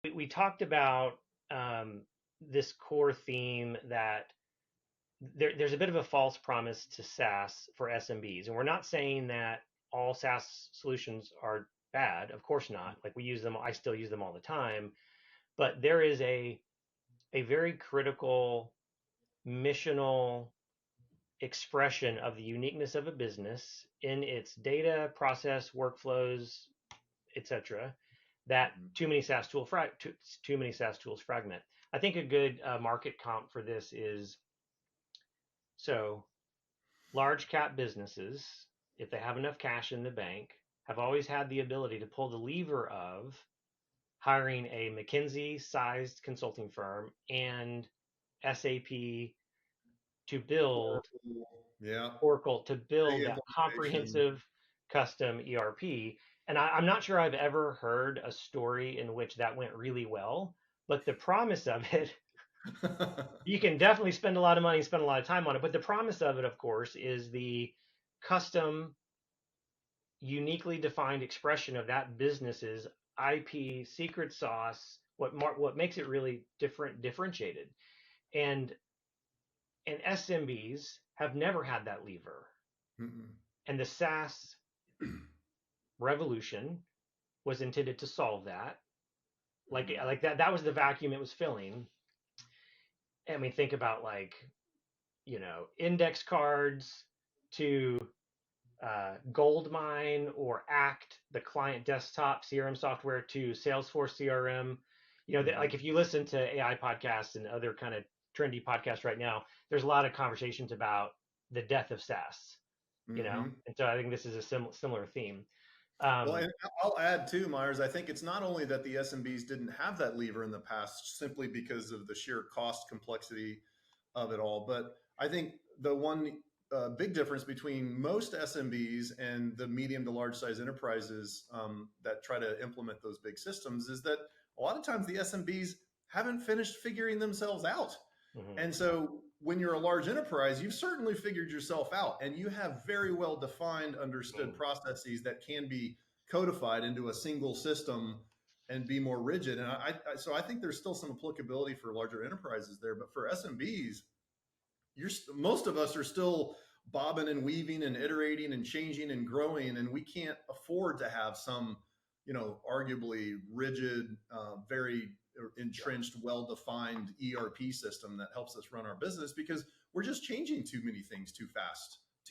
we talked about this core theme that there's a bit of a false promise to SaaS for SMBs. And we're not saying that all SaaS solutions are bad. Of course not. Like we use them, I still use them all the time. But there is a very critical missional expression of the uniqueness of a business in its data, process, workflows, etc. That Mhm. too many SaaS tools fragment. I think a good market comp for this is so large cap businesses, if they have enough cash in the bank, have always had the ability to pull the lever of hiring a McKinsey sized consulting firm and SAP to build Yeah, Oracle to big build that implementation. comprehensive custom ERP. And I'm not sure I've ever heard a story in which that went really well, but the promise of it, you can definitely spend a lot of money, spend a lot of time on it. But the promise of it, of course, is the custom, uniquely defined expression of that business's IP secret sauce. What makes it really differentiated, and SMBs have never had that lever, Mm-mm. and the SaaS revolution was intended to solve that. Mhm. Like that was the vacuum it was filling. I mean, think about like index cards to Goldmine or Act, the client desktop CRM software, to Salesforce CRM. Mhm. Like if you listen to AI podcasts and other kind of trendy podcasts right now, there's a lot of conversations about the death of SaaS. Mhm. And so I think this is a similar theme. Well, Um, and I'll add too, Myers. I think it's not only that the SMBs didn't have that lever in the past, simply because of the sheer cost complexity of it all, but I think the one big difference between most SMBs and the medium to large size enterprises that try to implement those big systems is that a lot of times the SMBs haven't finished figuring themselves out. mhm, And so when you're a large enterprise, you've certainly figured yourself out and you have very well defined, understood mhm, processes that can be codified into a single system and be more rigid. And so I think there's still some applicability for larger enterprises there, but for SMBs, most of us are still bobbing and weaving and iterating and changing and growing, and we can't afford to have some, arguably rigid, very yeah, entrenched, well-defined ERP system that helps us run our business because we're just changing too many things too fast.